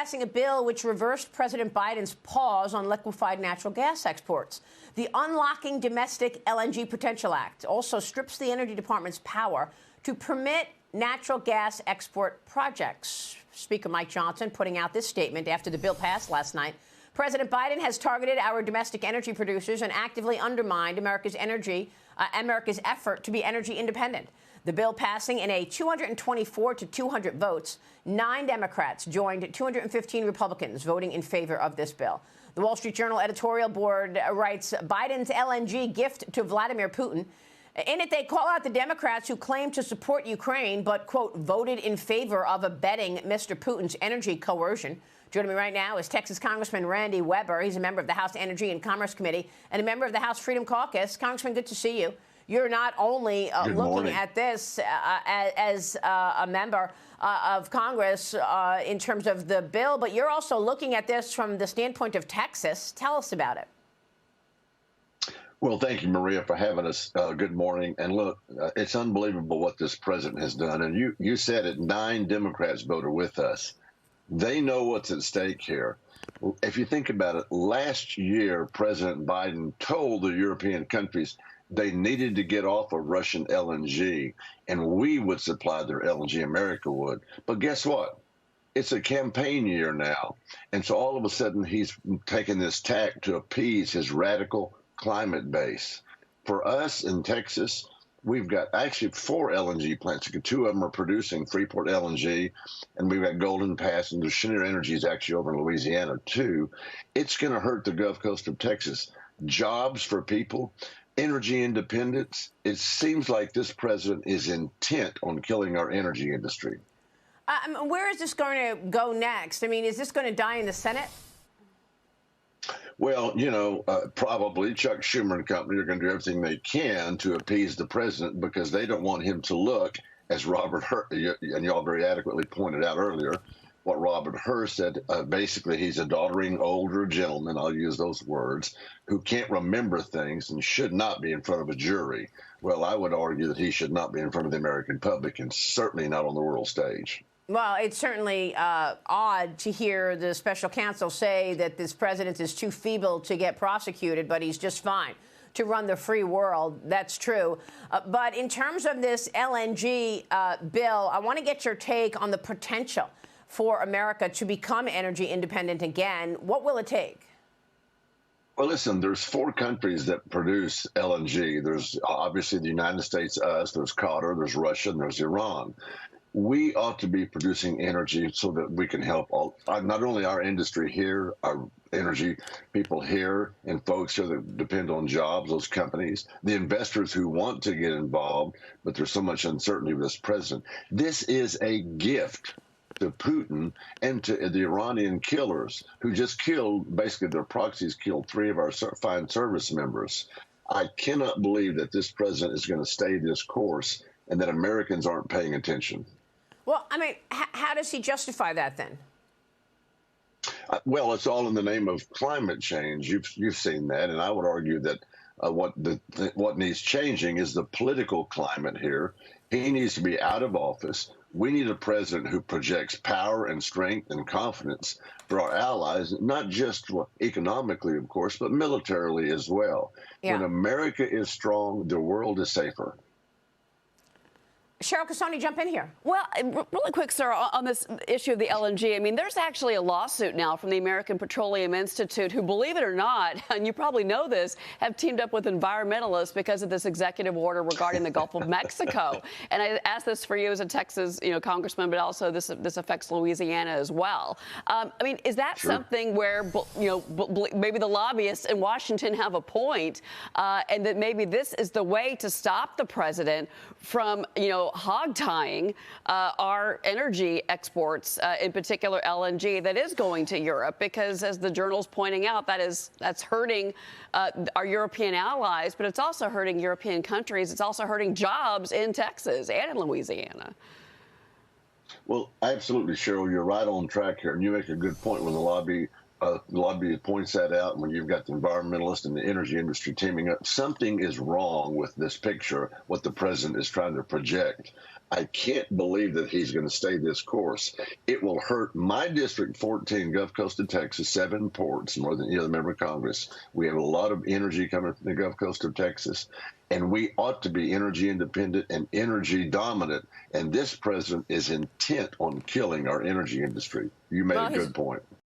Passing a bill which reversed President Biden's pause on liquefied natural gas exports. The Unlocking Domestic LNG Potential Act also strips the Energy Department's power to permit natural gas export projects. Speaker Mike Johnson putting out this statement after the bill passed last night. President Biden has targeted our domestic energy producers and actively undermined America's effort to be energy independent. The bill passing in a 224 to 200 votes, 9 Democrats joined 215 Republicans voting in favor of this bill. The Wall Street Journal editorial board writes Biden's LNG gift to Vladimir Putin. In it, they call out the Democrats who claim to support Ukraine but, quote, voted in favor of abetting Mr. Putin's energy coercion. Joining me right now is Texas Congressman Randy Weber. He's a member of the House Energy and Commerce Committee and a member of the House Freedom Caucus. Congressman, good to see you. You're not only looking at this as a member of Congress in terms of the bill, but you're also looking at this from the standpoint of Texas. Tell us about it. Well, thank you, Maria, for having us. Good morning. And look, it's unbelievable what this president has done. And you said it, 9 Democrats voted with us. They know what's at stake here. If you think about it, last year, President Biden told the European countries they needed to get off of Russian LNG, and we would supply their LNG, America would. But guess what? It's a campaign year now. And so all of a sudden, he's taken this tack to appease his radical climate base. For us in Texas, we've got actually 4 LNG plants. 2 of them are producing Freeport LNG, and we've got Golden Pass, and the Cheniere Energy is actually over in Louisiana, too. It's going to hurt the Gulf Coast of Texas. Jobs for people, energy independence. It seems like this president is intent on killing our energy industry. Where is this going to go next? I mean, is this going to die in the Senate? Well, probably Chuck Schumer and company are going to do everything they can to appease the president because they don't want him to look, as Robert Hur, and y'all very adequately pointed out earlier, what Robert Hur said. Basically, he's a doddering older gentleman, I'll use those words, who can't remember things and should not be in front of a jury. Well, I would argue that he should not be in front of the American public and certainly not on the world stage. Well, it's certainly odd to hear the special counsel say that this president is too feeble to get prosecuted, but he's just fine to run the free world. That's true. But in terms of this LNG bill, I want to get your take on the potential for America to become energy independent again. What will it take? Well, listen, there's 4 countries that produce LNG. There's obviously the United States, us, there's Qatar, there's Russia, and there's Iran. We ought to be producing energy so that we can help not only our industry here, our energy people here, and folks here that depend on jobs, those companies, the investors who want to get involved, but there's so much uncertainty with this president. This is a gift to Putin and to the Iranian killers who just killed, basically their proxies killed 3 of our fine service members. I cannot believe that this president is going to stay this course and that Americans aren't paying attention. Well, I mean, how does he justify that then? Well, it's all in the name of climate change. You've seen that, and I would argue that what needs changing is the political climate here. He needs to be out of office. We need a president who projects power and strength and confidence for our allies, not just economically, of course, but militarily as well. Yeah. When America is strong, the world is safer. Cheryl Casoni, jump in here. Well, really quick, sir, on this issue of the LNG, I mean, there's actually a lawsuit now from the American Petroleum Institute who, believe it or not, and you probably know this, have teamed up with environmentalists because of this executive order regarding the Gulf of Mexico. And I ask this for you as a Texas, congressman, but also this affects Louisiana as well. I mean, is that something where, maybe the lobbyists in Washington have a point, and that maybe this is the way to stop the president from, hog-tying our energy exports, in particular LNG, that is going to Europe, because as the journal's pointing out, that's hurting our European allies, but it's also hurting European countries. It's also hurting jobs in Texas and in Louisiana. Well, absolutely, Cheryl, you're right on track here, and you make a good point when the lobby points that out. When you've got the environmentalists and the energy industry teaming up, something is wrong with this picture, what the president is trying to project. I can't believe that he's going to stay this course. It will hurt my district, 14, Gulf Coast of Texas, 7 ports, more than the member of Congress. We have a lot of energy coming from the Gulf Coast of Texas, and we ought to be energy independent and energy dominant. And this president is intent on killing our energy industry. You made a good point.